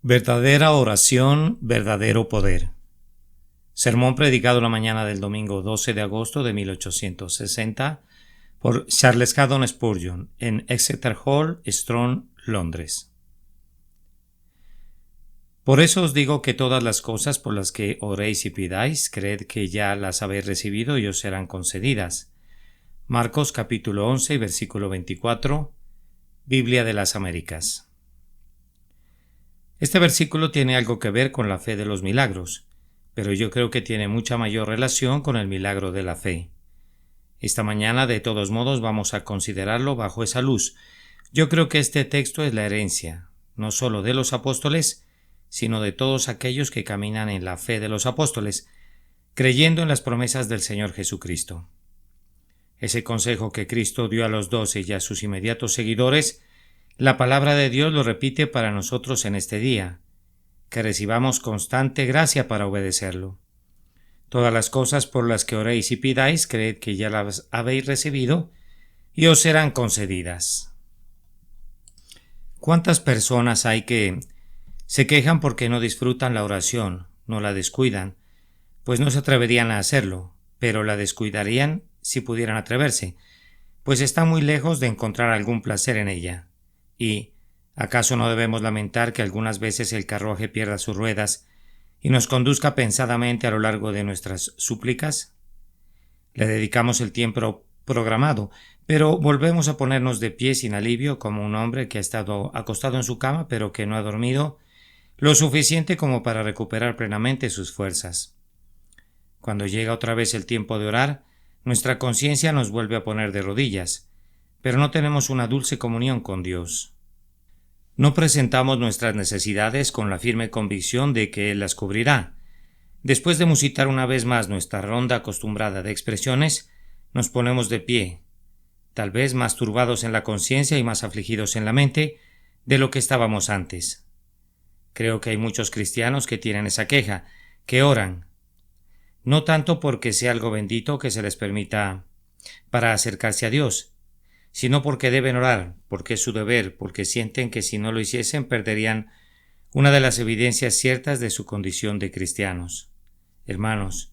Verdadera oración, verdadero poder. Sermón predicado la mañana del domingo 12 de agosto de 1860 por Charles Haddon Spurgeon en Exeter Hall, Strand, Londres. Por eso os digo que todas las cosas por las que oréis y pidáis, creed que ya las habéis recibido y os serán concedidas. Marcos capítulo 11, versículo 24, Biblia de las Américas. Este versículo tiene algo que ver con la fe de los milagros, pero yo creo que tiene mucha mayor relación con el milagro de la fe. Esta mañana, de todos modos, vamos a considerarlo bajo esa luz. Yo creo que este texto es la herencia, no solo de los apóstoles, sino de todos aquellos que caminan en la fe de los apóstoles, creyendo en las promesas del Señor Jesucristo. Ese consejo que Cristo dio a los 12 y a sus inmediatos seguidores, la palabra de Dios lo repite para nosotros en este día, que recibamos constante gracia para obedecerlo. Todas las cosas por las que oréis y pidáis, creed que ya las habéis recibido y os serán concedidas. ¿Cuántas personas hay que se quejan porque no disfrutan la oración, no la descuidan, pues no se atreverían a hacerlo, pero la descuidarían si pudieran atreverse, pues están muy lejos de encontrar algún placer en ella? ¿Y acaso no debemos lamentar que algunas veces el carruaje pierda sus ruedas y nos conduzca pensadamente a lo largo de nuestras súplicas? Le dedicamos el tiempo programado, pero volvemos a ponernos de pie sin alivio, como un hombre que ha estado acostado en su cama pero que no ha dormido lo suficiente como para recuperar plenamente sus fuerzas. Cuando llega otra vez el tiempo de orar, nuestra conciencia nos vuelve a poner de rodillas, pero no tenemos una dulce comunión con Dios. No presentamos nuestras necesidades con la firme convicción de que Él las cubrirá. Después de musitar una vez más nuestra ronda acostumbrada de expresiones, nos ponemos de pie, tal vez más turbados en la conciencia y más afligidos en la mente de lo que estábamos antes. Creo que hay muchos cristianos que tienen esa queja, que oran, no tanto porque sea algo bendito que se les permita para acercarse a Dios, sino porque deben orar, porque es su deber, porque sienten que si no lo hiciesen perderían una de las evidencias ciertas de su condición de cristianos. Hermanos,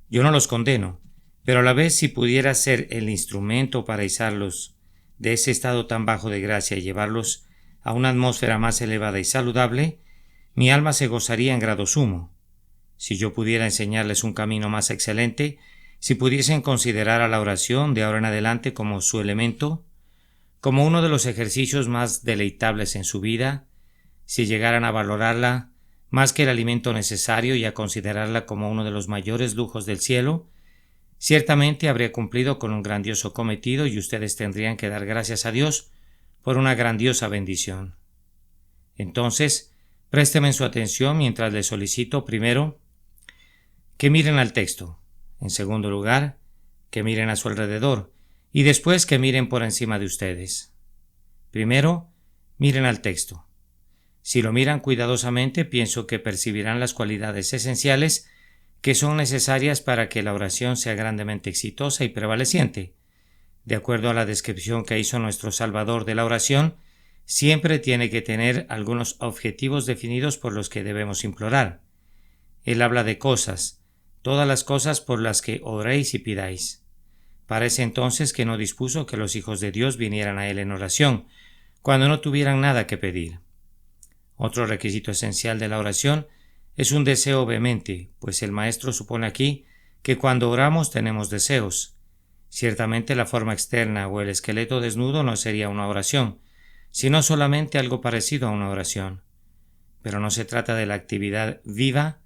yo no los condeno, pero a la vez si pudiera ser el instrumento para izarlos de ese estado tan bajo de gracia y llevarlos a una atmósfera más elevada y saludable, mi alma se gozaría en grado sumo. Si yo pudiera enseñarles un camino más excelente, si pudiesen considerar a la oración de ahora en adelante como su elemento, como uno de los ejercicios más deleitables en su vida, si llegaran a valorarla más que el alimento necesario y a considerarla como uno de los mayores lujos del cielo, ciertamente habría cumplido con un grandioso cometido y ustedes tendrían que dar gracias a Dios por una grandiosa bendición. Entonces, présteme su atención mientras les solicito, primero, que miren al texto, en segundo lugar, que miren a su alrededor, y después que miren por encima de ustedes. Primero, miren al texto. Si lo miran cuidadosamente, pienso que percibirán las cualidades esenciales que son necesarias para que la oración sea grandemente exitosa y prevaleciente. De acuerdo a la descripción que hizo nuestro Salvador de la oración, siempre tiene que tener algunos objetivos definidos por los que debemos implorar. Él habla de cosas, todas las cosas por las que oréis y pidáis. Parece entonces que no dispuso que los hijos de Dios vinieran a Él en oración, cuando no tuvieran nada que pedir. Otro requisito esencial de la oración es un deseo vehemente, pues el Maestro supone aquí que cuando oramos tenemos deseos. Ciertamente la forma externa o el esqueleto desnudo no sería una oración, sino solamente algo parecido a una oración. Pero no se trata de la actividad viva,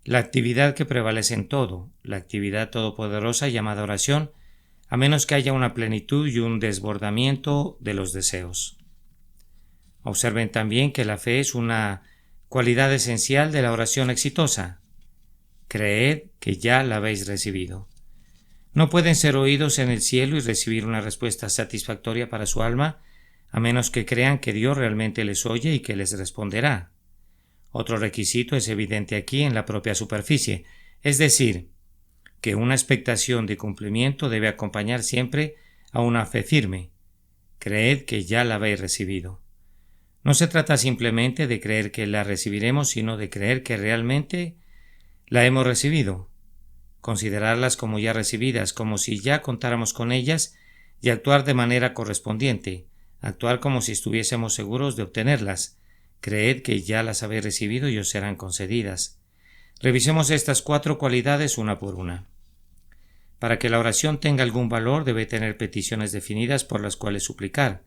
la actividad que prevalece en todo, la actividad todopoderosa llamada oración, a menos que haya una plenitud y un desbordamiento de los deseos. Observen también que la fe es una cualidad esencial de la oración exitosa. Creed que ya la habéis recibido. No pueden ser oídos en el cielo y recibir una respuesta satisfactoria para su alma, a menos que crean que Dios realmente les oye y que les responderá. Otro requisito es evidente aquí en la propia superficie, es decir, que una expectación de cumplimiento debe acompañar siempre a una fe firme. Creed que ya la habéis recibido. No se trata simplemente de creer que la recibiremos, sino de creer que realmente la hemos recibido. Considerarlas como ya recibidas, como si ya contáramos con ellas, y actuar de manera correspondiente, actuar como si estuviésemos seguros de obtenerlas. Creed que ya las habéis recibido y os serán concedidas. Revisemos estas 4 cualidades una por una. Para que la oración tenga algún valor, debe tener peticiones definidas por las cuales suplicar.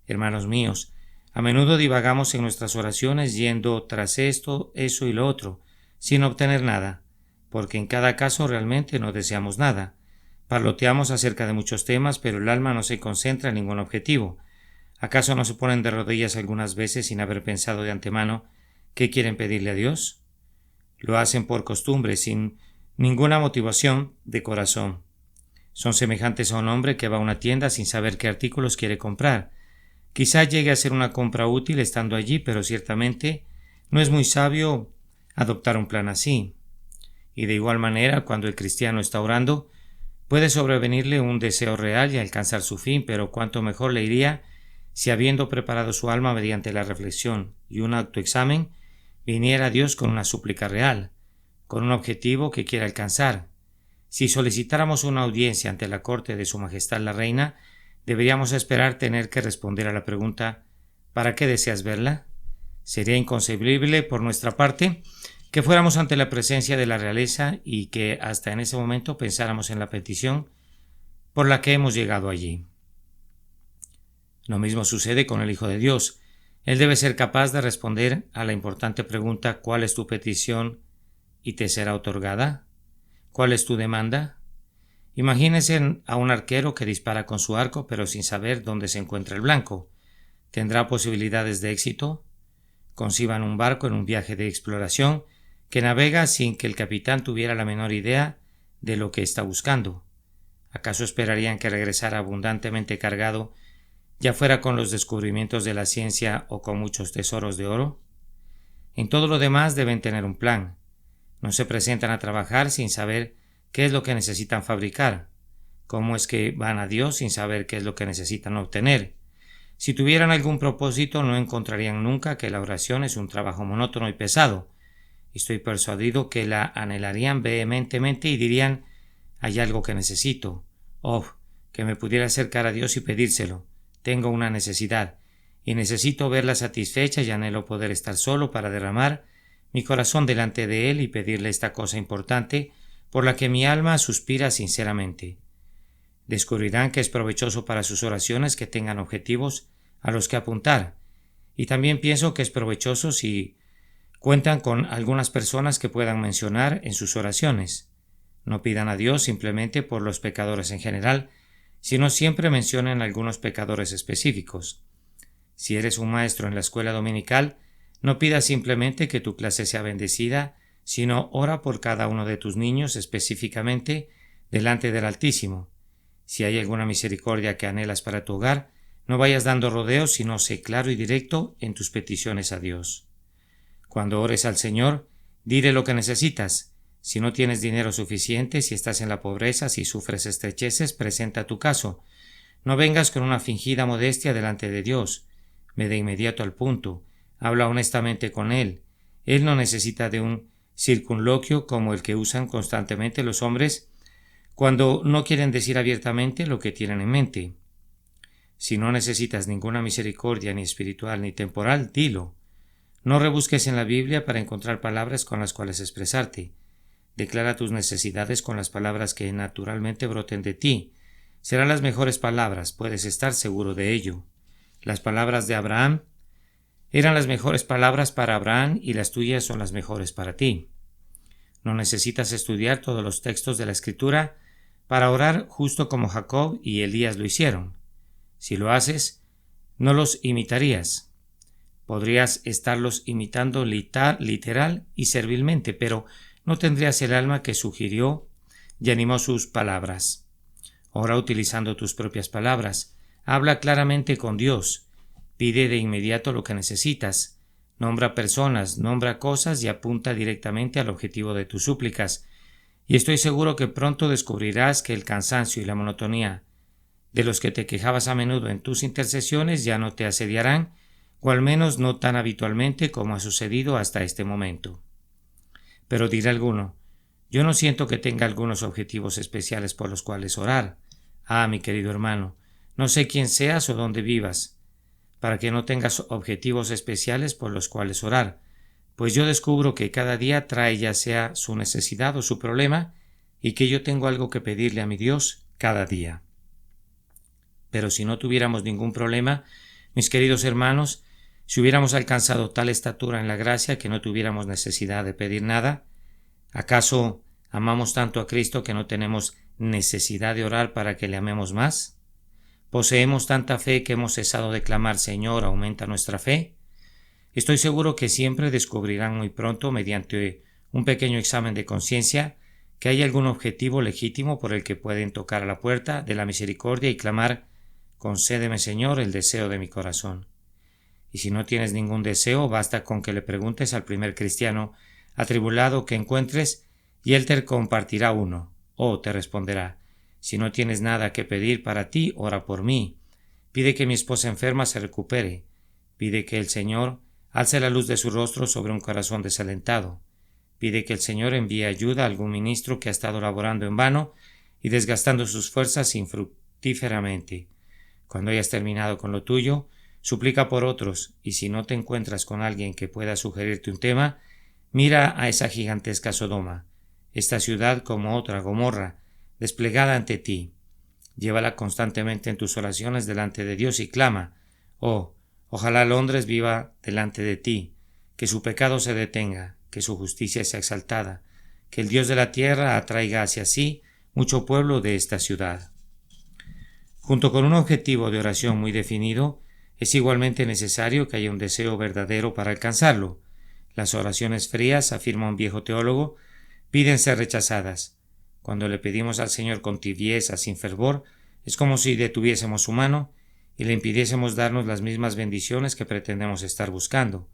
Hermanos míos, a menudo divagamos en nuestras oraciones yendo tras esto, eso y lo otro, sin obtener nada, porque en cada caso realmente no deseamos nada. Parloteamos acerca de muchos temas, pero el alma no se concentra en ningún objetivo. ¿Acaso no se ponen de rodillas algunas veces sin haber pensado de antemano qué quieren pedirle a Dios? Lo hacen por costumbre, sin ninguna motivación de corazón. Son semejantes a un hombre que va a una tienda sin saber qué artículos quiere comprar. Quizá llegue a ser una compra útil estando allí, pero ciertamente no es muy sabio adoptar un plan así. Y de igual manera, cuando el cristiano está orando, puede sobrevenirle un deseo real y alcanzar su fin, pero cuánto mejor le iría si, habiendo preparado su alma mediante la reflexión y un autoexamen, viniera a Dios con una súplica real, con un objetivo que quiere alcanzar. Si solicitáramos una audiencia ante la corte de Su Majestad la Reina, deberíamos esperar tener que responder a la pregunta ¿para qué deseas verla? Sería inconcebible por nuestra parte que fuéramos ante la presencia de la realeza y que hasta en ese momento pensáramos en la petición por la que hemos llegado allí. Lo mismo sucede con el Hijo de Dios. Él debe ser capaz de responder a la importante pregunta ¿cuál es tu petición y te será otorgada? ¿Cuál es tu demanda? Imagínense a un arquero que dispara con su arco pero sin saber dónde se encuentra el blanco. ¿Tendrá posibilidades de éxito? Conciban un barco en un viaje de exploración que navega sin que el capitán tuviera la menor idea de lo que está buscando. ¿Acaso esperarían que regresara abundantemente cargado, ya fuera con los descubrimientos de la ciencia o con muchos tesoros de oro? En todo lo demás deben tener un plan. No se presentan a trabajar sin saber qué es lo que necesitan fabricar. ¿Cómo es que van a Dios sin saber qué es lo que necesitan obtener? Si tuvieran algún propósito, no encontrarían nunca que la oración es un trabajo monótono y pesado. Estoy persuadido que la anhelarían vehementemente y dirían: hay algo que necesito. Oh, que me pudiera acercar a Dios y pedírselo. Tengo una necesidad, y necesito verla satisfecha y anhelo poder estar solo para derramar mi corazón delante de Él y pedirle esta cosa importante por la que mi alma suspira sinceramente. Descubrirán que es provechoso para sus oraciones que tengan objetivos a los que apuntar, y también pienso que es provechoso si cuentan con algunas personas que puedan mencionar en sus oraciones. No pidan a Dios simplemente por los pecadores en general, sino siempre mencionen algunos pecadores específicos. Si eres un maestro en la escuela dominical, no pidas simplemente que tu clase sea bendecida, sino ora por cada uno de tus niños específicamente delante del Altísimo. Si hay alguna misericordia que anhelas para tu hogar, no vayas dando rodeos, sino sé claro y directo en tus peticiones a Dios. Cuando ores al Señor, dile lo que necesitas. Si no tienes dinero suficiente, si estás en la pobreza, si sufres estrecheces, presenta tu caso. No vengas con una fingida modestia delante de Dios. Ve de inmediato al punto. Habla honestamente con Él. Él no necesita de un circunloquio como el que usan constantemente los hombres cuando no quieren decir abiertamente lo que tienen en mente. Si no necesitas ninguna misericordia ni espiritual ni temporal, dilo. No rebusques en la Biblia para encontrar palabras con las cuales expresarte. Declara tus necesidades con las palabras que naturalmente broten de ti. Serán las mejores palabras, puedes estar seguro de ello. Las palabras de Abraham eran las mejores palabras para Abraham y las tuyas son las mejores para ti. No necesitas estudiar todos los textos de la Escritura para orar justo como Jacob y Elías lo hicieron. Si lo haces, no los imitarías. Podrías estarlos imitando literal y servilmente, pero no tendrías el alma que sugirió y animó sus palabras. Ora utilizando tus propias palabras. Habla claramente con Dios. Pide de inmediato lo que necesitas. Nombra personas, nombra cosas y apunta directamente al objetivo de tus súplicas. Y estoy seguro que pronto descubrirás que el cansancio y la monotonía de los que te quejabas a menudo en tus intercesiones ya no te asediarán o al menos no tan habitualmente como ha sucedido hasta este momento. Pero dirá alguno, yo no siento que tenga algunos objetivos especiales por los cuales orar. Ah, mi querido hermano, no sé quién seas o dónde vivas, para que no tengas objetivos especiales por los cuales orar, pues yo descubro que cada día trae ya sea su necesidad o su problema, y que yo tengo algo que pedirle a mi Dios cada día. Pero si no tuviéramos ningún problema, mis queridos hermanos, si hubiéramos alcanzado tal estatura en la gracia que no tuviéramos necesidad de pedir nada, ¿acaso amamos tanto a Cristo que no tenemos necesidad de orar para que le amemos más? ¿Poseemos tanta fe que hemos cesado de clamar Señor, aumenta nuestra fe? Estoy seguro que siempre descubrirán muy pronto, mediante un pequeño examen de conciencia, que hay algún objetivo legítimo por el que pueden tocar a la puerta de la misericordia y clamar: concédeme, Señor, el deseo de mi corazón. Y si no tienes ningún deseo, basta con que le preguntes al primer cristiano atribulado que encuentres, y él te compartirá uno, o te responderá: si no tienes nada que pedir para ti, ora por mí. Pide que mi esposa enferma se recupere. Pide que el Señor alce la luz de su rostro sobre un corazón desalentado. Pide que el Señor envíe ayuda a algún ministro que ha estado laborando en vano y desgastando sus fuerzas infructíferamente. Cuando hayas terminado con lo tuyo, suplica por otros, y si no te encuentras con alguien que pueda sugerirte un tema, mira a esa gigantesca Sodoma, esta ciudad como otra Gomorra, desplegada ante ti. Llévala constantemente en tus oraciones delante de Dios y clama: oh, ojalá Londres viva delante de ti, que su pecado se detenga, que su justicia sea exaltada, que el Dios de la tierra atraiga hacia sí mucho pueblo de esta ciudad. Junto con un objetivo de oración muy definido, es igualmente necesario que haya un deseo verdadero para alcanzarlo. Las oraciones frías, afirma un viejo teólogo, piden ser rechazadas. Cuando le pedimos al Señor con tibieza, sin fervor, es como si detuviésemos su mano y le impidiésemos darnos las mismas bendiciones que pretendemos estar buscando.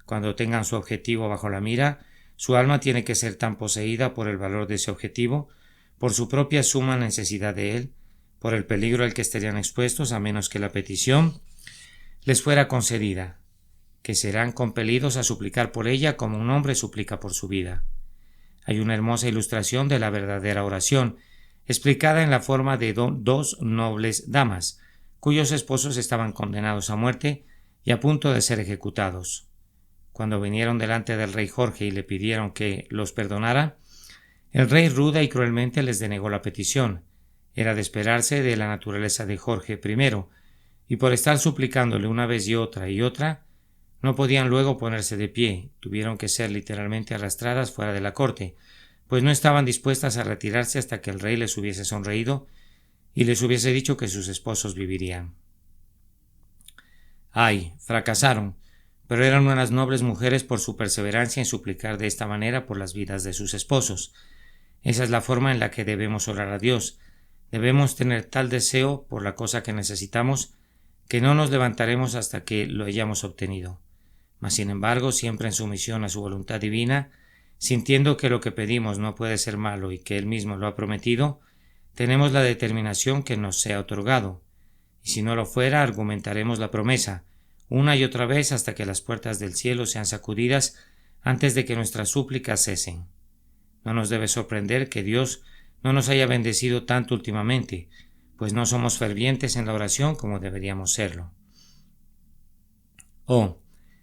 Cuando tengan su objetivo bajo la mira, su alma tiene que ser tan poseída por el valor de ese objetivo, por su propia suma necesidad de él, por el peligro al que estarían expuestos a menos que la petición les fuera concedida, que serán compelidos a suplicar por ella como un hombre suplica por su vida. Hay una hermosa ilustración de la verdadera oración, explicada en la forma de dos nobles damas, cuyos esposos estaban condenados a muerte y a punto de ser ejecutados. Cuando vinieron delante del rey Jorge y le pidieron que los perdonara, el rey ruda y cruelmente les denegó la petición. Era de esperarse de la naturaleza de Jorge primero, y por estar suplicándole una vez y otra, no podían luego ponerse de pie, tuvieron que ser literalmente arrastradas fuera de la corte, pues no estaban dispuestas a retirarse hasta que el rey les hubiese sonreído y les hubiese dicho que sus esposos vivirían. ¡Ay! Fracasaron, pero eran unas nobles mujeres por su perseverancia en suplicar de esta manera por las vidas de sus esposos. Esa es la forma en la que debemos orar a Dios. Debemos tener tal deseo por la cosa que necesitamos que no nos levantaremos hasta que lo hayamos obtenido. Mas sin embargo, siempre en sumisión a su voluntad divina, sintiendo que lo que pedimos no puede ser malo y que Él mismo lo ha prometido, tenemos la determinación que nos sea otorgado, y si no lo fuera, argumentaremos la promesa, una y otra vez hasta que las puertas del cielo sean sacudidas antes de que nuestras súplicas cesen. No nos debe sorprender que Dios no nos haya bendecido tanto últimamente, pues no somos fervientes en la oración como deberíamos serlo. Oh,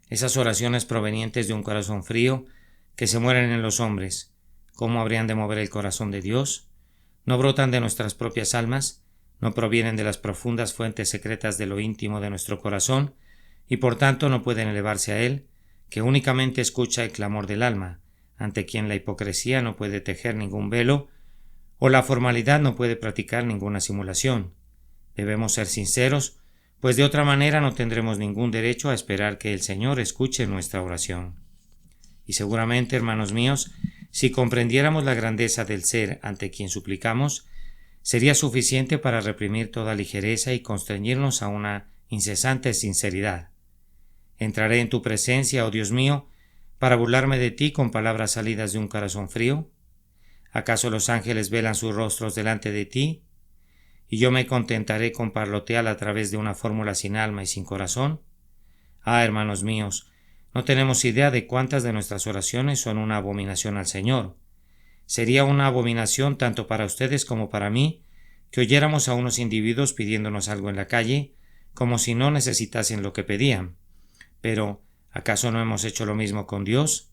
esas oraciones provenientes de un corazón frío que se mueren en los hombres, ¿cómo habrían de mover el corazón de Dios? No brotan de nuestras propias almas, no provienen de las profundas fuentes secretas de lo íntimo de nuestro corazón, y por tanto no pueden elevarse a Él, que únicamente escucha el clamor del alma, ante quien la hipocresía no puede tejer ningún velo, o la formalidad no puede practicar ninguna simulación. Debemos ser sinceros, pues de otra manera no tendremos ningún derecho a esperar que el Señor escuche nuestra oración. Y seguramente, hermanos míos, si comprendiéramos la grandeza del ser ante quien suplicamos, sería suficiente para reprimir toda ligereza y constreñirnos a una incesante sinceridad. ¿Entraré en tu presencia, oh Dios mío, para burlarme de ti con palabras salidas de un corazón frío? ¿Acaso los ángeles velan sus rostros delante de ti? ¿Y yo me contentaré con parlotear a través de una fórmula sin alma y sin corazón? Hermanos míos, no tenemos idea de cuántas de nuestras oraciones son una abominación al Señor. Sería una abominación tanto para ustedes como para mí que oyéramos a unos individuos pidiéndonos algo en la calle, como si no necesitasen lo que pedían. Pero, ¿acaso no hemos hecho lo mismo con Dios?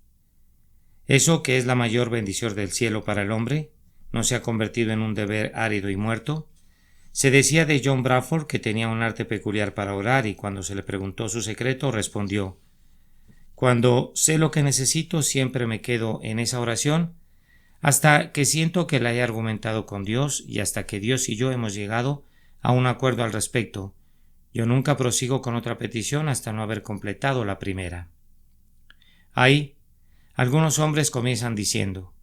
¿Eso que es la mayor bendición del cielo para el hombre no se ha convertido en un deber árido y muerto? Se decía de John Bradford que tenía un arte peculiar para orar, y cuando se le preguntó su secreto respondió: cuando sé lo que necesito, siempre me quedo en esa oración hasta que siento que la he argumentado con Dios y hasta que Dios y yo hemos llegado a un acuerdo al respecto. Yo nunca prosigo con otra petición hasta no haber completado la primera. Ahí, algunos hombres comienzan diciendo: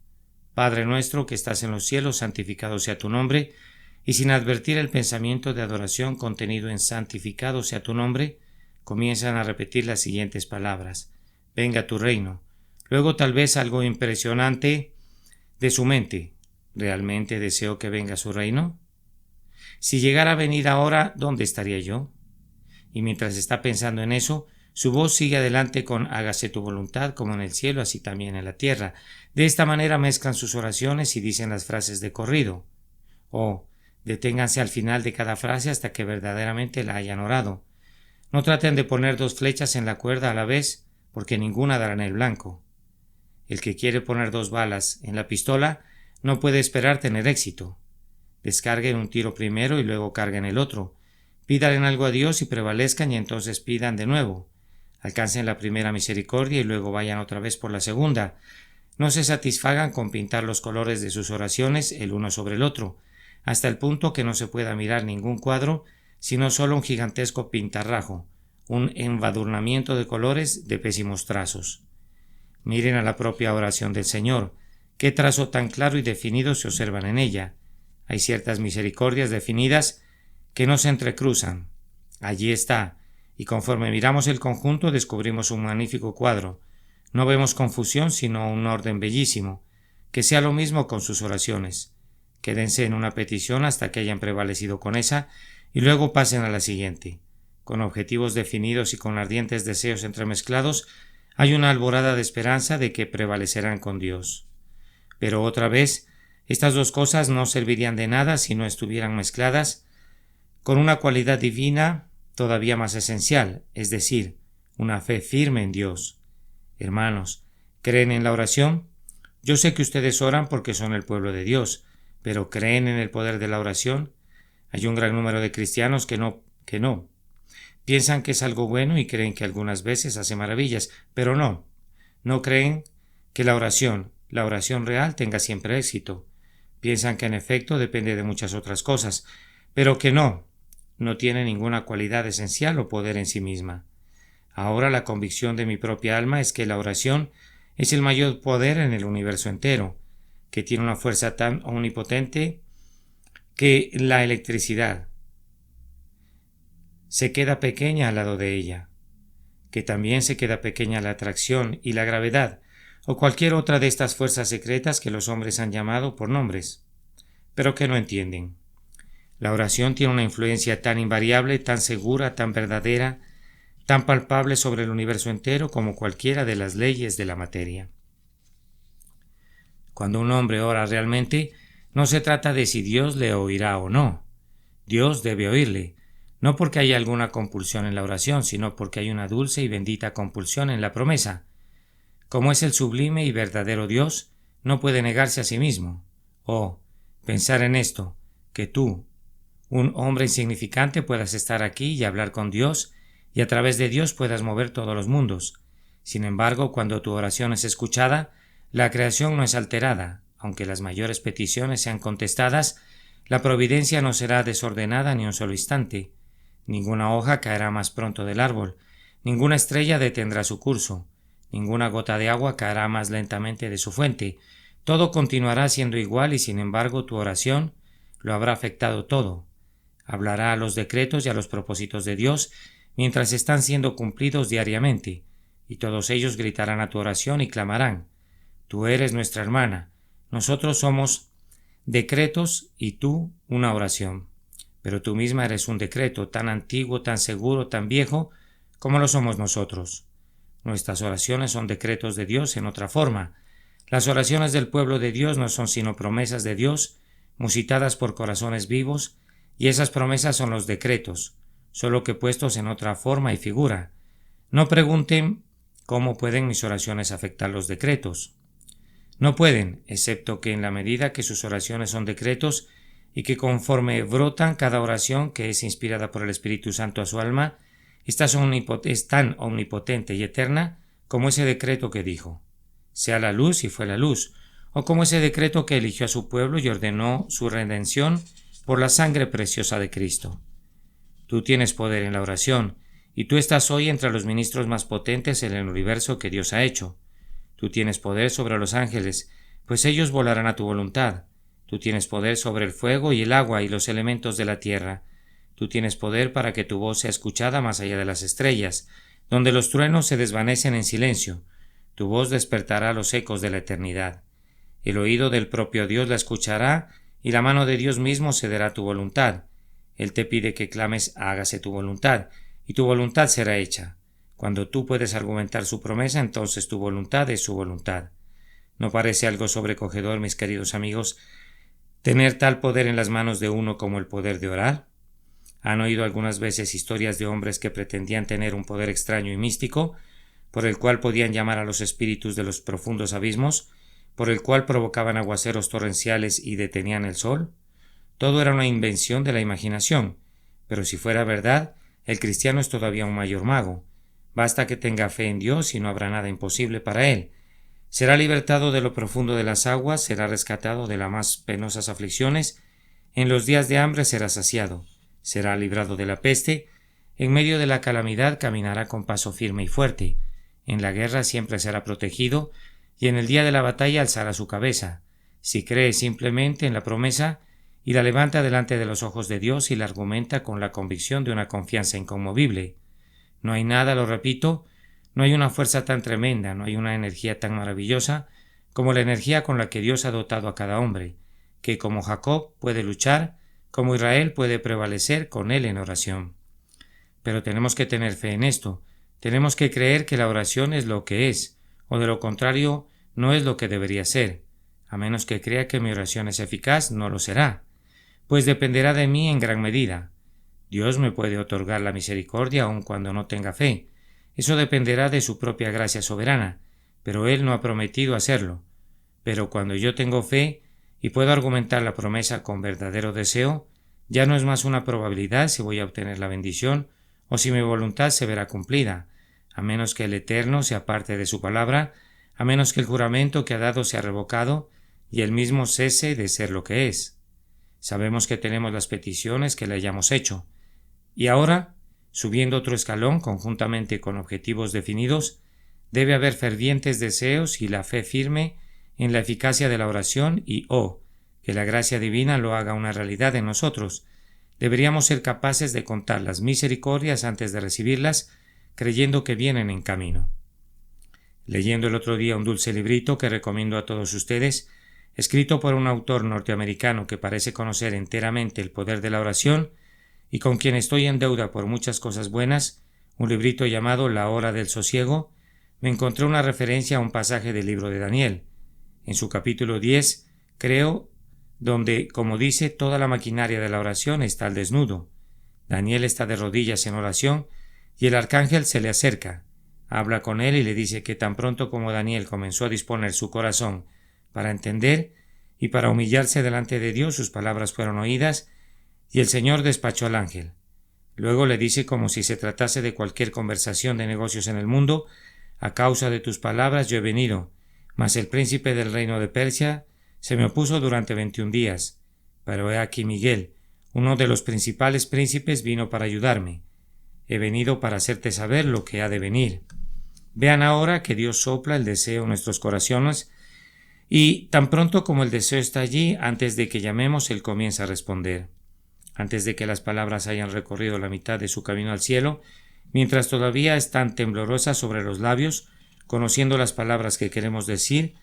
Padre nuestro que estás en los cielos, santificado sea tu nombre, y sin advertir el pensamiento de adoración contenido en santificado sea tu nombre, comienzan a repetir las siguientes palabras: venga tu reino. Luego tal vez algo impresionante de su mente: ¿realmente deseo que venga su reino? Si llegara a venir ahora, ¿dónde estaría yo? Y mientras está pensando en eso, su voz sigue adelante con hágase tu voluntad como en el cielo, así también en la tierra. De esta manera mezclan sus oraciones y dicen las frases de corrido. Deténganse al final de cada frase hasta que verdaderamente la hayan orado. No traten de poner dos flechas en la cuerda a la vez, porque ninguna dará en el blanco. El que quiere poner dos balas en la pistola no puede esperar tener éxito. Descarguen un tiro primero y luego carguen el otro. Pidan algo a Dios y prevalezcan, y entonces pidan de nuevo. Alcancen la primera misericordia y luego vayan otra vez por la segunda. No se satisfagan con pintar los colores de sus oraciones el uno sobre el otro, hasta el punto que no se pueda mirar ningún cuadro, sino solo un gigantesco pintarrajo, un embadurnamiento de colores de pésimos trazos. Miren a la propia oración del Señor. ¿Qué trazo tan claro y definido se observan en ella? Hay ciertas misericordias definidas que no se entrecruzan. Allí está, y conforme miramos el conjunto descubrimos un magnífico cuadro. No vemos confusión, sino un orden bellísimo. Que sea lo mismo con sus oraciones. Quédense en una petición hasta que hayan prevalecido con esa, y luego pasen a la siguiente. Con objetivos definidos y con ardientes deseos entremezclados, hay una alborada de esperanza de que prevalecerán con Dios. Pero otra vez, estas dos cosas no servirían de nada si no estuvieran mezcladas con una cualidad divina todavía más esencial, es decir, una fe firme en Dios. Hermanos, ¿creen en la oración? Yo sé que ustedes oran porque son el pueblo de Dios, pero ¿creen en el poder de la oración? Hay un gran número de cristianos que no. Piensan que es algo bueno y creen que algunas veces hace maravillas, pero no creen que la oración real tenga siempre éxito. Piensan que en efecto depende de muchas otras cosas, pero que no tiene ninguna cualidad esencial o poder en sí misma. Ahora la convicción de mi propia alma es que la oración es el mayor poder en el universo entero, que tiene una fuerza tan omnipotente que la electricidad se queda pequeña al lado de ella, que también se queda pequeña la atracción y la gravedad, o cualquier otra de estas fuerzas secretas que los hombres han llamado por nombres, pero que no entienden. La oración tiene una influencia tan invariable, tan segura, tan verdadera, tan palpable sobre el universo entero como cualquiera de las leyes de la materia. Cuando un hombre ora realmente, no se trata de si Dios le oirá o no. Dios debe oírle, no porque haya alguna compulsión en la oración, sino porque hay una dulce y bendita compulsión en la promesa. Como es el sublime y verdadero Dios, no puede negarse a sí mismo. Pensar en esto, que tú, un hombre insignificante, puedas estar aquí y hablar con Dios, y a través de Dios puedas mover todos los mundos. Sin embargo, cuando tu oración es escuchada, la creación no es alterada. Aunque las mayores peticiones sean contestadas, la providencia no será desordenada ni un solo instante. Ninguna hoja caerá más pronto del árbol, ninguna estrella detendrá su curso, ninguna gota de agua caerá más lentamente de su fuente. Todo continuará siendo igual, y sin embargo tu oración lo habrá afectado todo. Hablará a los decretos y a los propósitos de Dios mientras están siendo cumplidos diariamente, y todos ellos gritarán a tu oración y clamarán: tú eres nuestra hermana, nosotros somos decretos y tú una oración. Pero tú misma eres un decreto tan antiguo, tan seguro, tan viejo, como lo somos nosotros. Nuestras oraciones son decretos de Dios en otra forma. Las oraciones del pueblo de Dios no son sino promesas de Dios, musitadas por corazones vivos, y esas promesas son los decretos, solo que puestos en otra forma y figura. No pregunten cómo pueden mis oraciones afectar los decretos. No pueden, excepto que en la medida que sus oraciones son decretos y que conforme brotan cada oración que es inspirada por el Espíritu Santo a su alma, es tan omnipotente y eterna como ese decreto que dijo: sea la luz y fue la luz, o como ese decreto que eligió a su pueblo y ordenó su redención por la sangre preciosa de Cristo. Tú tienes poder en la oración, y tú estás hoy entre los ministros más potentes en el universo que Dios ha hecho. Tú tienes poder sobre los ángeles, pues ellos volarán a tu voluntad. Tú tienes poder sobre el fuego y el agua y los elementos de la tierra. Tú tienes poder para que tu voz sea escuchada más allá de las estrellas, donde los truenos se desvanecen en silencio. Tu voz despertará los ecos de la eternidad. El oído del propio Dios la escuchará, y la mano de Dios mismo cederá tu voluntad. Él te pide que clames: hágase tu voluntad, y tu voluntad será hecha. Cuando tú puedes argumentar su promesa, entonces tu voluntad es su voluntad. ¿No parece algo sobrecogedor, mis queridos amigos, tener tal poder en las manos de uno como el poder de orar? ¿Han oído algunas veces historias de hombres que pretendían tener un poder extraño y místico, por el cual podían llamar a los espíritus de los profundos abismos, por el cual provocaban aguaceros torrenciales y detenían el sol? Todo era una invención de la imaginación, pero si fuera verdad, el cristiano es todavía un mayor mago. Basta que tenga fe en Dios y no habrá nada imposible para él. Será libertado de lo profundo de las aguas, será rescatado de las más penosas aflicciones, en los días de hambre será saciado, será librado de la peste, en medio de la calamidad caminará con paso firme y fuerte, en la guerra siempre será protegido, y en el día de la batalla alzará su cabeza, si cree simplemente en la promesa y la levanta delante de los ojos de Dios y la argumenta con la convicción de una confianza inconmovible. No hay nada, lo repito, no hay una fuerza tan tremenda, no hay una energía tan maravillosa como la energía con la que Dios ha dotado a cada hombre, que como Jacob puede luchar, como Israel puede prevalecer con él en oración. Pero tenemos que tener fe en esto, tenemos que creer que la oración es lo que es, o de lo contrario no es lo que debería ser. A menos que crea que mi oración es eficaz, no lo será, pues dependerá de mí en gran medida. Dios me puede otorgar la misericordia aun cuando no tenga fe. Eso dependerá de su propia gracia soberana, pero Él no ha prometido hacerlo. Pero cuando yo tengo fe y puedo argumentar la promesa con verdadero deseo, ya no es más una probabilidad si voy a obtener la bendición o si mi voluntad se verá cumplida, a menos que el Eterno se aparte de su palabra, a menos que el juramento que ha dado sea revocado y él mismo cese de ser lo que es. Sabemos que tenemos las peticiones que le hayamos hecho. Y ahora, subiendo otro escalón conjuntamente con objetivos definidos, debe haber fervientes deseos y la fe firme en la eficacia de la oración y que la gracia divina lo haga una realidad en nosotros. Deberíamos ser capaces de contar las misericordias antes de recibirlas, creyendo que vienen en camino. Leyendo el otro día un dulce librito que recomiendo a todos ustedes, escrito por un autor norteamericano que parece conocer enteramente el poder de la oración y con quien estoy en deuda por muchas cosas buenas, un librito llamado La hora del sosiego, me encontré una referencia a un pasaje del libro de Daniel. En su capítulo 10, creo, donde, como dice, toda la maquinaria de la oración está al desnudo. Daniel está de rodillas en oración y el arcángel se le acerca, habla con él y le dice que tan pronto como Daniel comenzó a disponer su corazón para entender y para humillarse delante de Dios, sus palabras fueron oídas y el Señor despachó al ángel. Luego le dice, como si se tratase de cualquier conversación de negocios en el mundo: a causa de tus palabras yo he venido, mas el príncipe del reino de Persia se me opuso durante 21 días. Pero he aquí Miguel, uno de los principales príncipes, vino para ayudarme. He venido para hacerte saber lo que ha de venir. Vean ahora que Dios sopla el deseo en nuestros corazones y tan pronto como el deseo está allí, antes de que llamemos, Él comienza a responder. Antes de que las palabras hayan recorrido la mitad de su camino al cielo, mientras todavía están temblorosas sobre los labios, conociendo las palabras que queremos decir,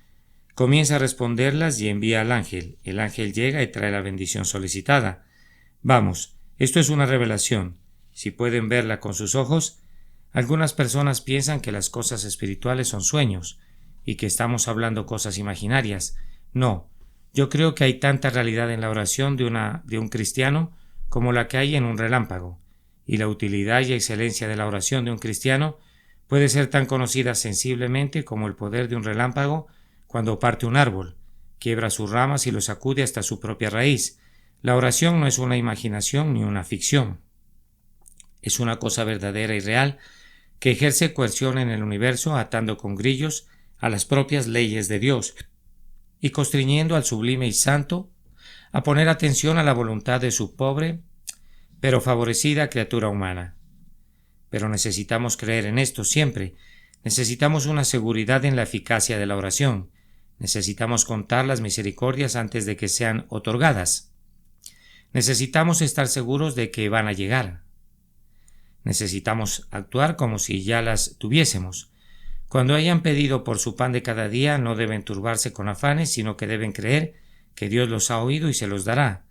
comienza a responderlas y envía al ángel. El ángel llega y trae la bendición solicitada. Vamos, esto es una revelación. Si pueden verla con sus ojos, Algunas personas piensan que las cosas espirituales son sueños y que estamos hablando cosas imaginarias. No, yo creo que hay tanta realidad en la oración de un cristiano como la que hay en un relámpago, y la utilidad y excelencia de la oración de un cristiano puede ser tan conocida sensiblemente como el poder de un relámpago cuando parte un árbol, quiebra sus ramas y lo sacude hasta su propia raíz. La oración no es una imaginación ni una ficción. Es una cosa verdadera y real que ejerce coerción en el universo, atando con grillos a las propias leyes de Dios y constriñendo al sublime y santo a poner atención a la voluntad de su pobre pero favorecida criatura humana. Pero necesitamos creer en esto siempre. Necesitamos una seguridad en la eficacia de la oración. Necesitamos contar las misericordias antes de que sean otorgadas. Necesitamos estar seguros de que van a llegar. Necesitamos actuar como si ya las tuviésemos. Cuando hayan pedido por su pan de cada día, no deben turbarse con afanes, sino que deben creer que Dios los ha oído y se los dará.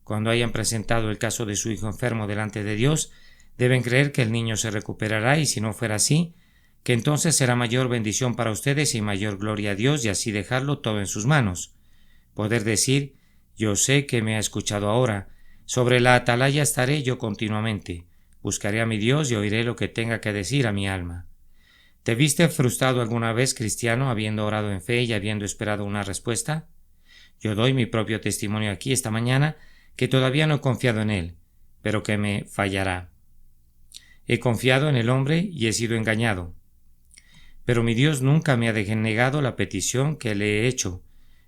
Cuando hayan presentado el caso de su hijo enfermo delante de Dios, deben creer que el niño se recuperará, y si no fuera así, que entonces será mayor bendición para ustedes y mayor gloria a Dios, y así dejarlo todo en sus manos. Poder decir: yo sé que me ha escuchado ahora, sobre la atalaya estaré yo continuamente, buscaré a mi Dios y oiré lo que tenga que decir a mi alma. ¿Te viste frustrado alguna vez, cristiano, habiendo orado en fe y habiendo esperado una respuesta? Yo doy mi propio testimonio aquí esta mañana, que todavía no he confiado en él, pero que me fallará. He confiado en el hombre y he sido engañado. Pero mi Dios nunca me ha denegado la petición que le he hecho,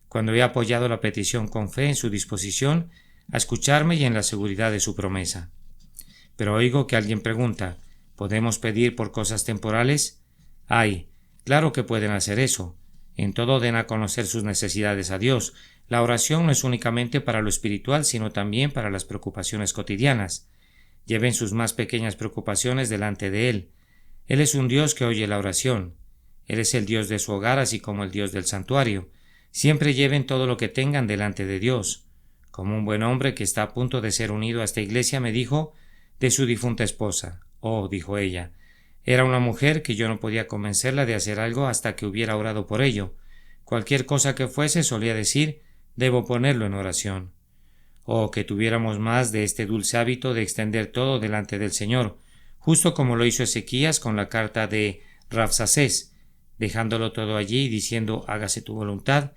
cuando he apoyado la petición con fe en su disposición a escucharme y en la seguridad de su promesa. Pero oigo que alguien pregunta: ¿podemos pedir por cosas temporales? Ay, claro que pueden hacer eso. En todo den a conocer sus necesidades a Dios. La oración no es únicamente para lo espiritual, sino también para las preocupaciones cotidianas. Lleven sus más pequeñas preocupaciones delante de Él. Él es un Dios que oye la oración. Él es el Dios de su hogar, así como el Dios del santuario. Siempre lleven todo lo que tengan delante de Dios. Como un buen hombre que está a punto de ser unido a esta iglesia me dijo de su difunta esposa. Oh, dijo ella, era una mujer que yo no podía convencerla de hacer algo hasta que hubiera orado por ello. Cualquier cosa que fuese, solía decir: debo ponerlo en oración. Oh, que tuviéramos más de este dulce hábito de extender todo delante del Señor, justo como lo hizo Ezequías con la carta de Rabsacés, dejándolo todo allí y diciendo: hágase tu voluntad,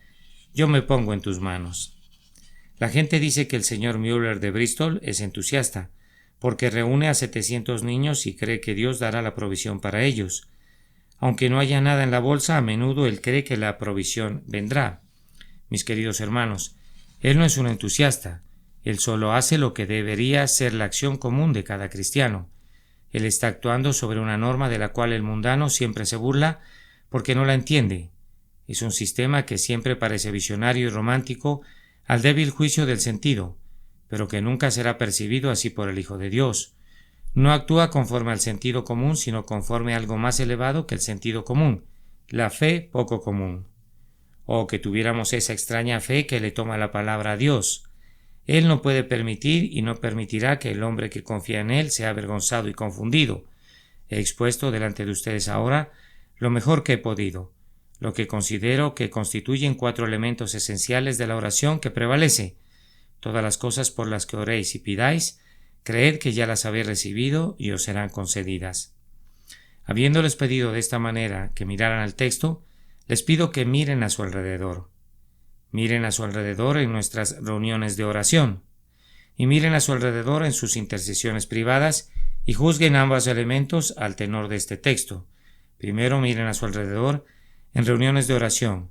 yo me pongo en tus manos. La gente dice que el señor Müller de Bristol es entusiasta, porque reúne a 700 niños y cree que Dios dará la provisión para ellos. Aunque no haya nada en la bolsa, a menudo él cree que la provisión vendrá. Mis queridos hermanos, él no es un entusiasta. Él solo hace lo que debería ser la acción común de cada cristiano. Él está actuando sobre una norma de la cual el mundano siempre se burla porque no la entiende. Es un sistema que siempre parece visionario y romántico al débil juicio del sentido, pero que nunca será percibido así por el Hijo de Dios. No actúa conforme al sentido común, sino conforme a algo más elevado que el sentido común, la fe poco común. Oh, que tuviéramos esa extraña fe que le toma la palabra a Dios. Él no puede permitir y no permitirá que el hombre que confía en Él sea avergonzado y confundido. He expuesto delante de ustedes ahora lo mejor que he podido, lo que considero que constituyen 4 elementos esenciales de la oración que prevalece. Todas las cosas por las que oréis y pidáis, creed que ya las habéis recibido y os serán concedidas. Habiéndoles pedido de esta manera que miraran al texto, les pido que miren a su alrededor. Miren a su alrededor en nuestras reuniones de oración, y miren a su alrededor en sus intercesiones privadas, y juzguen ambos elementos al tenor de este texto. Primero, miren a su alrededor en reuniones de oración.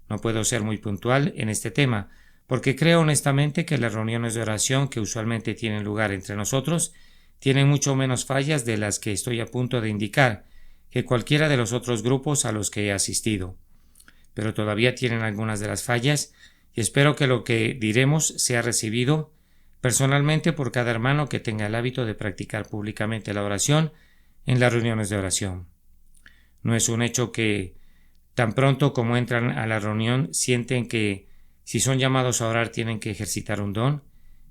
No puedo ser muy puntual en este tema, porque creo honestamente que las reuniones de oración que usualmente tienen lugar entre nosotros tienen mucho menos fallas de las que estoy a punto de indicar que cualquiera de los otros grupos a los que he asistido. Pero todavía tienen algunas de las fallas, y espero que lo que diremos sea recibido personalmente por cada hermano que tenga el hábito de practicar públicamente la oración en las reuniones de oración. No es un hecho que tan pronto como entran a la reunión sienten que si son llamados a orar tienen que ejercitar un don,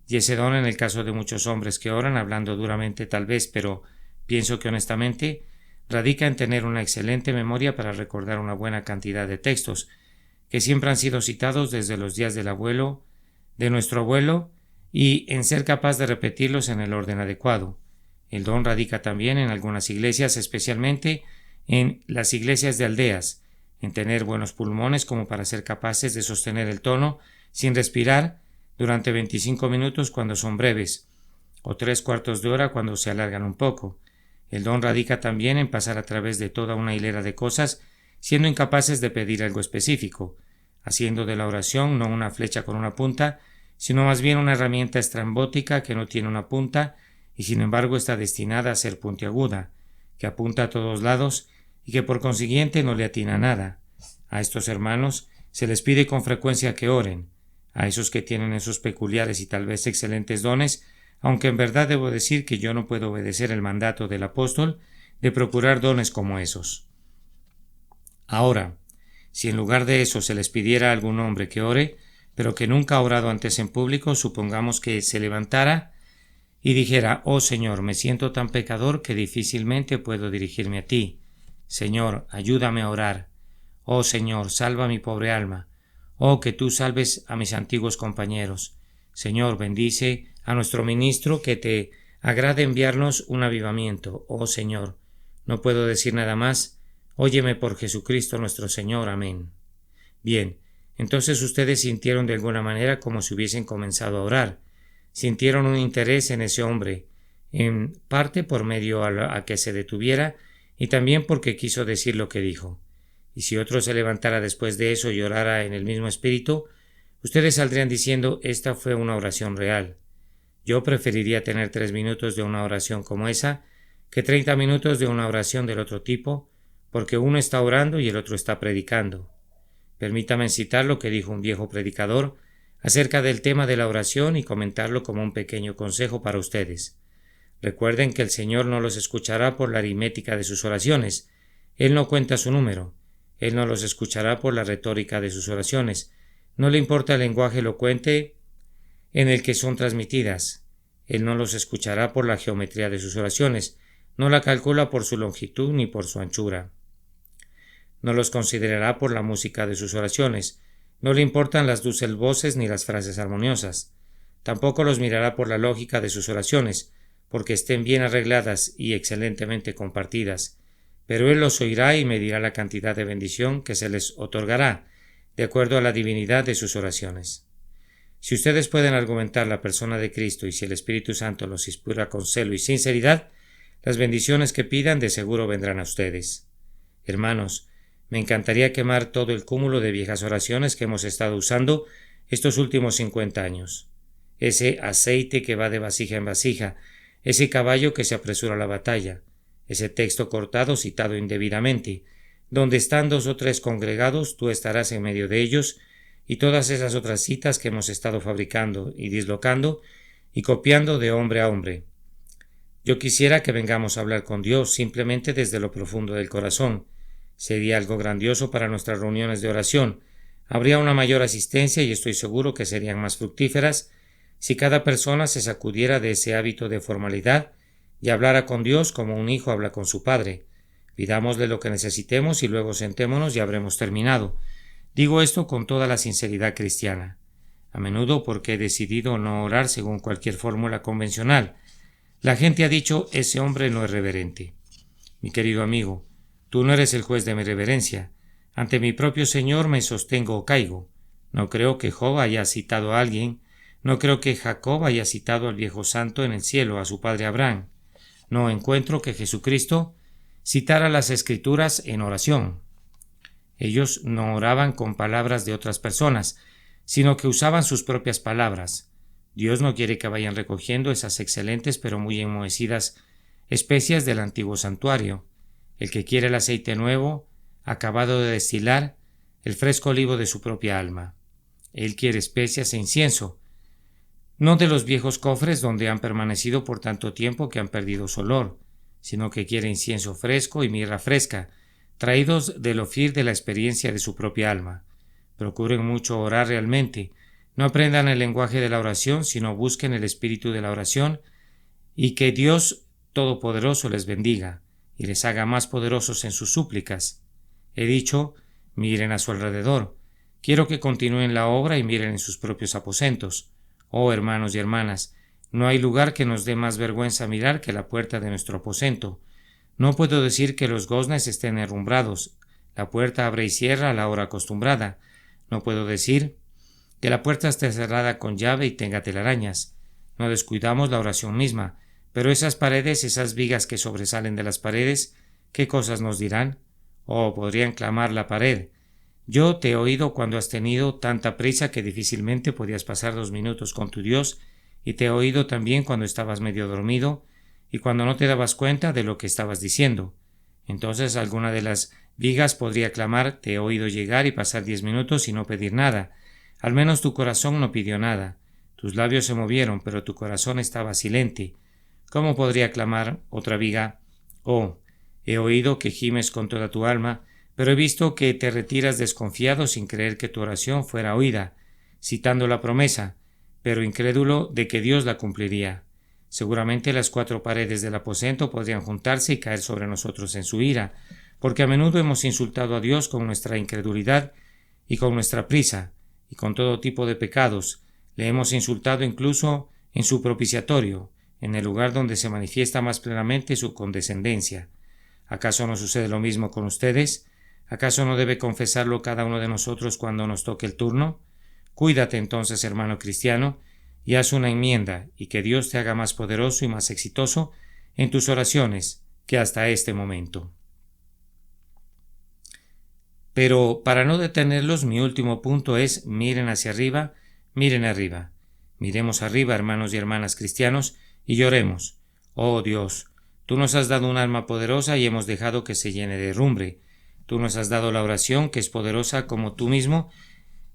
y ese don, en el caso de muchos hombres que oran, hablando duramente tal vez, pero pienso que honestamente, radica en tener una excelente memoria para recordar una buena cantidad de textos, que siempre han sido citados desde los días de nuestro abuelo, y en ser capaz de repetirlos en el orden adecuado. El don radica también en algunas iglesias, especialmente en las iglesias de aldeas, en tener buenos pulmones como para ser capaces de sostener el tono sin respirar durante 25 minutos cuando son breves, o 3/4 de hora cuando se alargan un poco. El don radica también en pasar a través de toda una hilera de cosas, siendo incapaces de pedir algo específico, haciendo de la oración no una flecha con una punta, sino más bien una herramienta estrambótica que no tiene una punta y sin embargo está destinada a ser puntiaguda, que apunta a todos lados y que por consiguiente no le atina a nada. A estos hermanos se les pide con frecuencia que oren, a esos que tienen esos peculiares y tal vez excelentes dones, aunque en verdad debo decir que yo no puedo obedecer el mandato del apóstol de procurar dones como esos. Ahora, si en lugar de eso se les pidiera a algún hombre que ore, pero que nunca ha orado antes en público, supongamos que se levantara y dijera: «Oh Señor, me siento tan pecador que difícilmente puedo dirigirme a ti. Señor, ayúdame a orar. Oh Señor, salva mi pobre alma. Oh, que tú salves a mis antiguos compañeros. Señor, bendice a nuestro ministro, que te agrade enviarnos un avivamiento. Oh Señor, no puedo decir nada más. Óyeme por Jesucristo nuestro Señor. Amén». Bien, entonces ustedes sintieron de alguna manera como si hubiesen comenzado a orar. Sintieron un interés en ese hombre, en parte por medio a que se detuviera y también porque quiso decir lo que dijo. Y si otro se levantara después de eso y orara en el mismo espíritu, ustedes saldrían diciendo: «Esta fue una oración real». Yo preferiría tener 3 minutos de una oración como esa que 30 minutos de una oración del otro tipo, porque uno está orando y el otro está predicando. Permítame citar lo que dijo un viejo predicador acerca del tema de la oración y comentarlo como un pequeño consejo para ustedes. Recuerden que el Señor no los escuchará por la aritmética de sus oraciones. Él no cuenta su número. Él no los escuchará por la retórica de sus oraciones. No le importa el lenguaje elocuente en el que son transmitidas. Él no los escuchará por la geometría de sus oraciones. No la calcula por su longitud ni por su anchura. No los considerará por la música de sus oraciones. No le importan las dulces voces ni las frases armoniosas. Tampoco los mirará por la lógica de sus oraciones, porque estén bien arregladas y excelentemente compartidas. Pero Él los oirá y medirá la cantidad de bendición que se les otorgará, de acuerdo a la divinidad de sus oraciones. Si ustedes pueden argumentar la persona de Cristo y si el Espíritu Santo los inspira con celo y sinceridad, las bendiciones que pidan de seguro vendrán a ustedes. Hermanos, me encantaría quemar todo el cúmulo de viejas oraciones que hemos estado usando estos últimos 50 años. Ese aceite que va de vasija en vasija, ese caballo que se apresura a la batalla, ese texto cortado citado indebidamente. Donde están 2 o 3 congregados, tú estarás en medio de ellos, y todas esas otras citas que hemos estado fabricando y dislocando y copiando de hombre a hombre. Yo quisiera que vengamos a hablar con Dios simplemente desde lo profundo del corazón. Sería algo grandioso para nuestras reuniones de oración. Habría una mayor asistencia y estoy seguro que serían más fructíferas si cada persona se sacudiera de ese hábito de formalidad y hablara con Dios como un hijo habla con su padre. Pidámosle lo que necesitemos y luego sentémonos y habremos terminado. Digo esto con toda la sinceridad cristiana. A menudo porque he decidido no orar según cualquier fórmula convencional. La gente ha dicho: «Ese hombre no es reverente». Mi querido amigo, tú no eres el juez de mi reverencia. Ante mi propio Señor me sostengo o caigo. No creo que Job haya citado a alguien. No creo que Jacob haya citado al viejo santo en el cielo, a su padre Abraham. No encuentro que Jesucristo citara las Escrituras en oración. Ellos no oraban con palabras de otras personas, sino que usaban sus propias palabras. Dios no quiere que vayan recogiendo esas excelentes pero muy enmohecidas especias del antiguo santuario. El que quiere el aceite nuevo, acabado de destilar, el fresco olivo de su propia alma. Él quiere especias e incienso, no de los viejos cofres donde han permanecido por tanto tiempo que han perdido su olor, sino que quiere incienso fresco y mirra fresca, traídos del Ofir de la experiencia de su propia alma. Procuren mucho orar realmente. No aprendan el lenguaje de la oración, sino busquen el espíritu de la oración, y que Dios Todopoderoso les bendiga. y les haga más poderosos en sus súplicas. He dicho, miren a su alrededor. Quiero que continúen la obra y miren en sus propios aposentos. Oh hermanos y hermanas, no hay lugar que nos dé más vergüenza mirar que la puerta de nuestro aposento. No puedo decir que los goznes estén herrumbrados. La puerta abre y cierra a la hora acostumbrada. No puedo decir que la puerta esté cerrada con llave y tenga telarañas. No descuidamos la oración misma, pero esas paredes, esas vigas que sobresalen de las paredes, ¿qué cosas nos dirán? Oh, podrían clamar la pared. Yo te he oído cuando has tenido tanta prisa que difícilmente podías pasar 2 minutos con tu Dios, y te he oído también cuando estabas medio dormido y cuando no te dabas cuenta de lo que estabas diciendo. Entonces alguna de las vigas podría clamar, te he oído llegar y pasar 10 minutos y no pedir nada. Al menos tu corazón no pidió nada. Tus labios se movieron, pero tu corazón estaba silente. ¿Cómo podría clamar otra viga? Oh, he oído que gimes con toda tu alma, pero he visto que te retiras desconfiado sin creer que tu oración fuera oída, citando la promesa, pero incrédulo de que Dios la cumpliría. Seguramente las 4 paredes del aposento podrían juntarse y caer sobre nosotros en su ira, porque a menudo hemos insultado a Dios con nuestra incredulidad y con nuestra prisa, y con todo tipo de pecados. Le hemos insultado incluso en su propiciatorio, en el lugar donde se manifiesta más plenamente su condescendencia. ¿Acaso no sucede lo mismo con ustedes? ¿Acaso no debe confesarlo cada uno de nosotros cuando nos toque el turno? Cuídate entonces, hermano cristiano, y haz una enmienda, y que Dios te haga más poderoso y más exitoso en tus oraciones que hasta este momento. Pero para no detenerlos, mi último punto es: miren hacia arriba, miren arriba. Miremos arriba, hermanos y hermanas cristianos, y lloremos. Oh Dios, tú nos has dado un alma poderosa y hemos dejado que se llene de herrumbre. Tú nos has dado la oración, que es poderosa como tú mismo,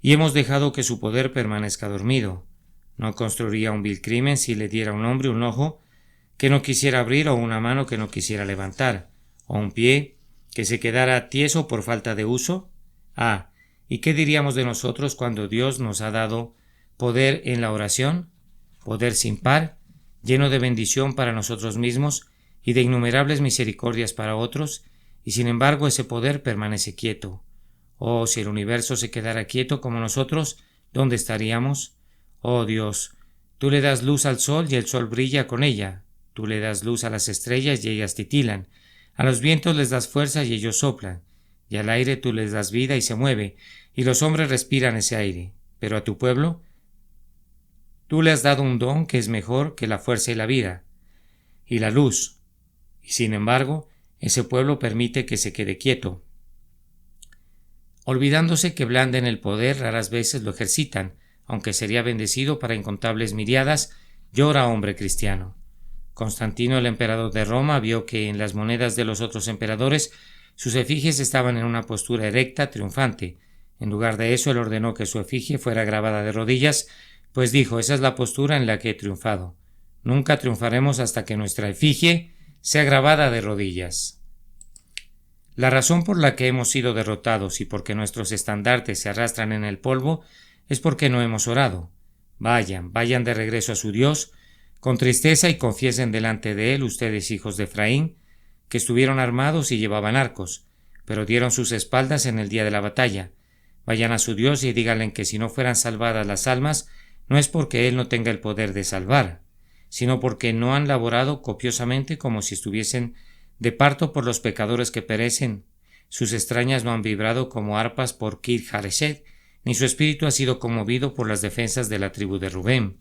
y hemos dejado que su poder permanezca dormido. No construiría un vil crimen si le diera a un hombre un ojo que no quisiera abrir, o una mano que no quisiera levantar, o un pie que se quedara tieso por falta de uso. Ah, ¿y qué diríamos de nosotros cuando Dios nos ha dado poder en la oración? Poder sin par, lleno de bendición para nosotros mismos y de innumerables misericordias para otros, y sin embargo ese poder permanece quieto. Oh, si el universo se quedara quieto como nosotros, ¿dónde estaríamos? Oh Dios, tú le das luz al sol y el sol brilla con ella. Tú le das luz a las estrellas y ellas titilan. A los vientos les das fuerza y ellos soplan. Y al aire tú les das vida y se mueve, y los hombres respiran ese aire. Pero a tu pueblo, tú le has dado un don que es mejor que la fuerza y la vida, y la luz. Y sin embargo, ese pueblo permite que se quede quieto. Olvidándose que blanden el poder, raras veces lo ejercitan, aunque sería bendecido para incontables miriadas. Llora, hombre cristiano. Constantino, el emperador de Roma, vio que en las monedas de los otros emperadores sus efigies estaban en una postura erecta, triunfante. En lugar de eso, él ordenó que su efigie fuera grabada de rodillas, pues dijo: esa es la postura en la que he triunfado. Nunca triunfaremos hasta que nuestra efigie sea grabada de rodillas. La razón por la que hemos sido derrotados y porque nuestros estandartes se arrastran en el polvo es porque no hemos orado. Vayan de regreso a su Dios con tristeza y confiesen delante de él, ustedes hijos de Efraín, que estuvieron armados y llevaban arcos, pero dieron sus espaldas en el día de la batalla. Vayan a su Dios y díganle que si no fueran salvadas las almas, no es porque él no tenga el poder de salvar, sino porque no han laborado copiosamente como si estuviesen de parto por los pecadores que perecen. Sus extrañas no han vibrado como arpas por Kir Hareshet, ni su espíritu ha sido conmovido por las defensas de la tribu de Rubén.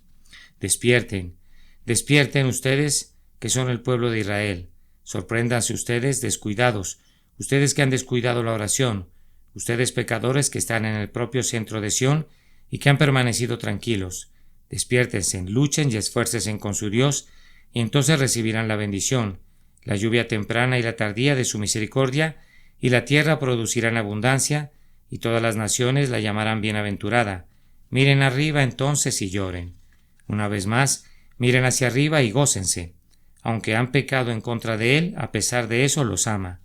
Despierten, despierten ustedes que son el pueblo de Israel. Sorpréndanse ustedes descuidados, ustedes que han descuidado la oración, ustedes pecadores que están en el propio centro de Sión y que han permanecido tranquilos. Despiértense, luchen y esfuércense con su Dios, y entonces recibirán la bendición, la lluvia temprana y la tardía de su misericordia, y la tierra producirá en abundancia, y todas las naciones la llamarán bienaventurada. Miren arriba entonces y lloren. Una vez más, miren hacia arriba y gócense. Aunque han pecado en contra de él, a pesar de eso los ama.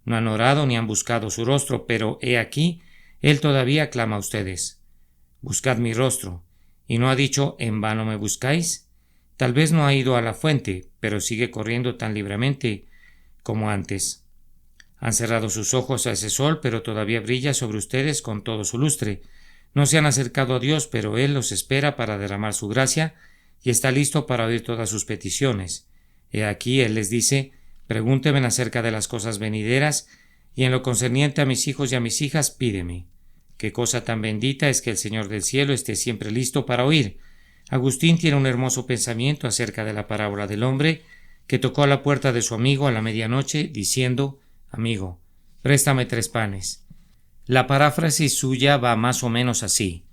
No han orado ni han buscado su rostro, pero he aquí, él todavía clama a ustedes. Buscad mi rostro. ¿Y no ha dicho: en vano me buscáis? Tal vez no ha ido a la fuente, pero sigue corriendo tan libremente como antes. Han cerrado sus ojos a ese sol, pero todavía brilla sobre ustedes con todo su lustre. No se han acercado a Dios, pero Él los espera para derramar su gracia y está listo para oír todas sus peticiones. He aquí, Él les dice: pregúntenme acerca de las cosas venideras, y en lo concerniente a mis hijos y a mis hijas, pídeme. Qué cosa tan bendita es que el Señor del cielo esté siempre listo para oír. Agustín tiene un hermoso pensamiento acerca de la parábola del hombre que tocó a la puerta de su amigo a la medianoche, diciendo: amigo, préstame 3 panes. La paráfrasis suya va más o menos así: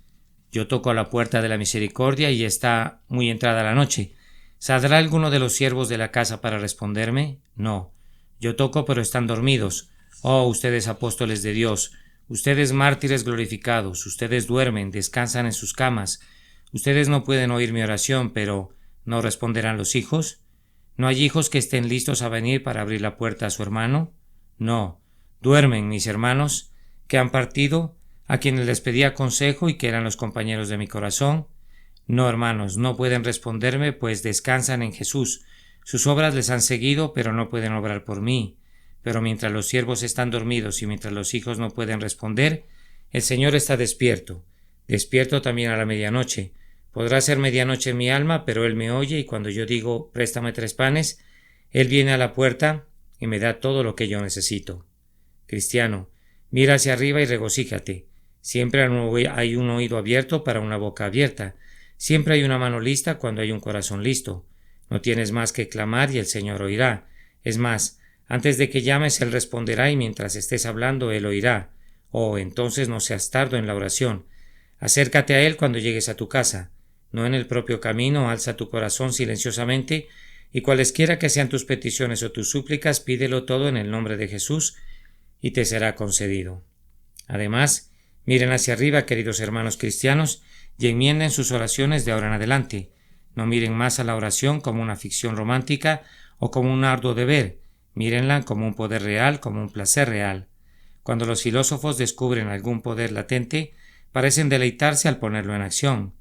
yo toco a la puerta de la misericordia y está muy entrada la noche. ¿Saldrá alguno de los siervos de la casa para responderme? No. Yo toco, pero están dormidos. Oh, ustedes apóstoles de Dios, ustedes mártires glorificados, ustedes duermen, descansan en sus camas. Ustedes no pueden oír mi oración, pero ¿no responderán los hijos? ¿No hay hijos que estén listos a venir para abrir la puerta a su hermano? No. Duermen mis hermanos, que han partido, a quienes les pedía consejo y que eran los compañeros de mi corazón. No, hermanos, no pueden responderme, pues descansan en Jesús. Sus obras les han seguido, pero no pueden obrar por mí. Pero mientras los siervos están dormidos y mientras los hijos no pueden responder, el Señor está despierto, despierto también a la medianoche. Podrá ser medianoche en mi alma, pero Él me oye, y cuando yo digo: préstame 3 panes, Él viene a la puerta y me da todo lo que yo necesito. Cristiano, mira hacia arriba y regocíjate. Siempre hay un oído abierto para una boca abierta. Siempre hay una mano lista cuando hay un corazón listo. No tienes más que clamar y el Señor oirá. Es más, antes de que llames, Él responderá, y mientras estés hablando, Él oirá. Oh, entonces no seas tardo en la oración. Acércate a Él cuando llegues a tu casa. No en el propio camino, alza tu corazón silenciosamente, y cualesquiera que sean tus peticiones o tus súplicas, pídelo todo en el nombre de Jesús, y te será concedido. Además, miren hacia arriba, queridos hermanos cristianos, y enmienden sus oraciones de ahora en adelante. No miren más a la oración como una ficción romántica o como un arduo deber. Mírenla como un poder real, como un placer real. Cuando los filósofos descubren algún poder latente, parecen deleitarse al ponerlo en acción.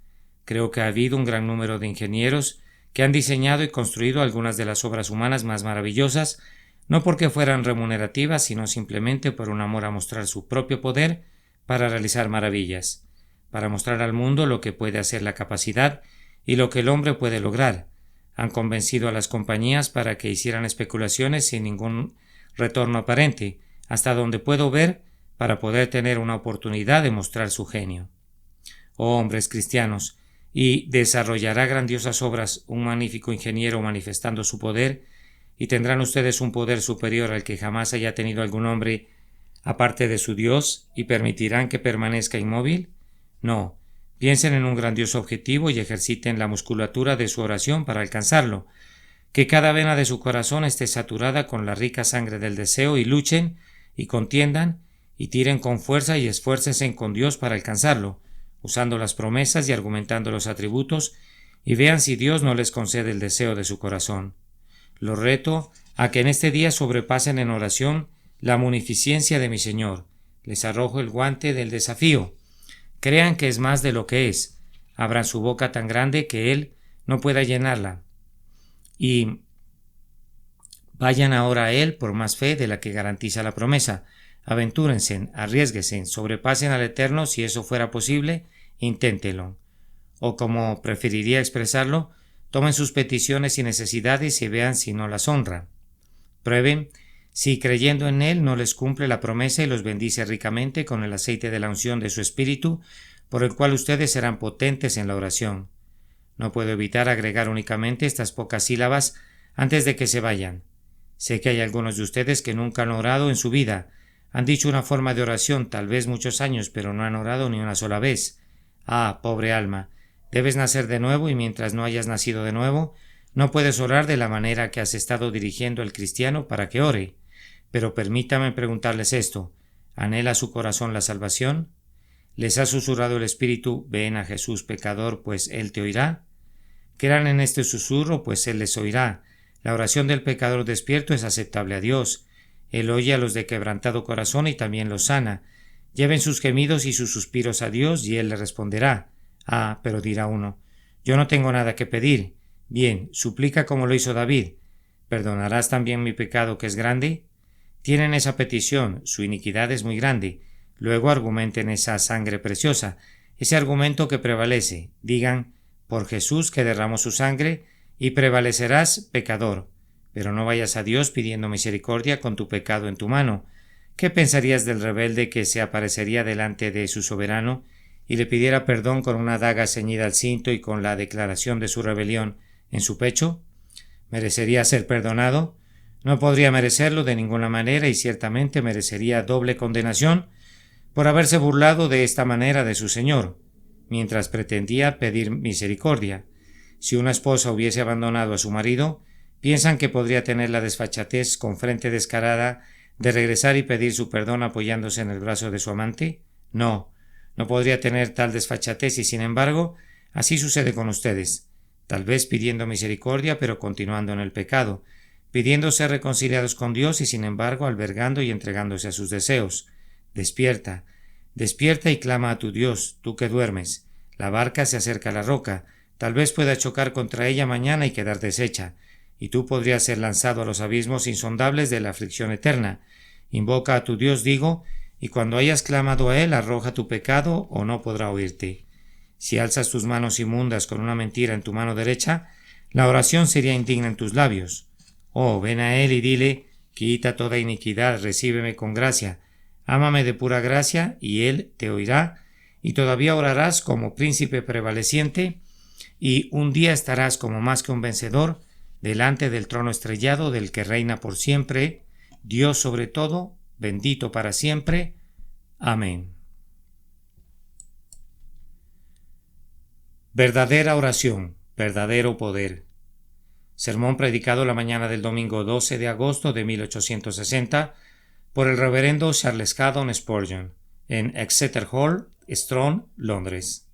Creo que ha habido un gran número de ingenieros que han diseñado y construido algunas de las obras humanas más maravillosas, no porque fueran remunerativas, sino simplemente por un amor a mostrar su propio poder para realizar maravillas, para mostrar al mundo lo que puede hacer la capacidad y lo que el hombre puede lograr. Han convencido a las compañías para que hicieran especulaciones sin ningún retorno aparente, hasta donde puedo ver, para poder tener una oportunidad de mostrar su genio. Oh hombres cristianos, y desarrollará grandiosas obras un magnífico ingeniero manifestando su poder, y tendrán ustedes un poder superior al que jamás haya tenido algún hombre aparte de su Dios, y permitirán que permanezca inmóvil. No. Piensen en un grandioso objetivo y ejerciten la musculatura de su oración para alcanzarlo. Que cada vena de su corazón esté saturada con la rica sangre del deseo, y luchen y contiendan y tiren con fuerza y esfuércense con Dios para alcanzarlo, usando las promesas y argumentando los atributos, y vean si Dios no les concede el deseo de su corazón. Los reto a que en este día sobrepasen en oración la munificencia de mi Señor. Les arrojo el guante del desafío. Crean que es más de lo que es. Abran su boca tan grande que Él no pueda llenarla. Y vayan ahora a Él por más fe de la que garantiza la promesa. Aventúrense, arriésguense, sobrepasen al Eterno si eso fuera posible, inténtenlo. O como preferiría expresarlo, tomen sus peticiones y necesidades y vean si no las honra. Prueben si creyendo en Él no les cumple la promesa y los bendice ricamente con el aceite de la unción de su Espíritu, por el cual ustedes serán potentes en la oración. No puedo evitar agregar únicamente estas pocas sílabas antes de que se vayan. Sé que hay algunos de ustedes que nunca han orado en su vida. Han dicho una forma de oración tal vez muchos años, pero no han orado ni una sola vez. Ah, pobre alma, debes nacer de nuevo, y mientras no hayas nacido de nuevo, no puedes orar de la manera que has estado dirigiendo al cristiano para que ore. Pero permítame preguntarles esto: ¿anhela su corazón la salvación? ¿Les ha susurrado el Espíritu: ven a Jesús pecador, pues Él te oirá? Crean en este susurro, pues Él les oirá. La oración del pecador despierto es aceptable a Dios. Él oye a los de quebrantado corazón y también los sana. Lleven sus gemidos y sus suspiros a Dios y Él les responderá. Ah, pero dirá uno: yo no tengo nada que pedir. Bien, suplica como lo hizo David. ¿perdonarás también mi pecado que es grande? Tienen esa petición, su iniquidad es muy grande. Luego argumenten esa sangre preciosa, ese argumento que prevalece. Digan, por Jesús que derramó su sangre, y prevalecerás, pecador. Pero no vayas a Dios pidiendo misericordia con tu pecado en tu mano. ¿Qué pensarías del rebelde que se aparecería delante de su soberano y le pidiera perdón con una daga ceñida al cinto y con la declaración de su rebelión en su pecho? ¿Merecería ser perdonado? No podría merecerlo de ninguna manera y ciertamente merecería doble condenación por haberse burlado de esta manera de su Señor, mientras pretendía pedir misericordia. Si una esposa hubiese abandonado a su marido, ¿piensan que podría tener la desfachatez con frente descarada de regresar y pedir su perdón apoyándose en el brazo de su amante? No, no podría tener tal desfachatez y sin embargo, así sucede con ustedes, tal vez pidiendo misericordia pero continuando en el pecado, pidiendo ser reconciliados con Dios y sin embargo albergando y entregándose a sus deseos. Despierta, despierta y clama a tu Dios, tú que duermes. La barca se acerca a la roca, tal vez pueda chocar contra ella mañana y quedar deshecha, y tú podrías ser lanzado a los abismos insondables de la aflicción eterna. Invoca a tu Dios, digo, y cuando hayas clamado a Él, arroja tu pecado o no podrá oírte. Si alzas tus manos inmundas con una mentira en tu mano derecha, la oración sería indigna en tus labios. Oh, ven a Él y dile, quita toda iniquidad, recíbeme con gracia, ámame de pura gracia, y Él te oirá, y todavía orarás como príncipe prevaleciente, y un día estarás como más que un vencedor, delante del trono estrellado del que reina por siempre, Dios sobre todo, bendito para siempre. Amén. Verdadera oración, verdadero poder. Sermón predicado la mañana del domingo 12 de agosto de 1860 por el reverendo Charles Haddon Spurgeon en Exeter Hall, Strand, Londres.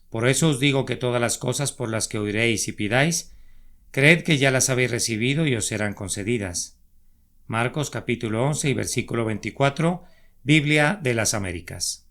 Por eso os digo que todas las cosas por las que oiréis y pidáis, creed que ya las habéis recibido y os serán concedidas. Marcos capítulo 11 y versículo 24, Biblia de las Américas.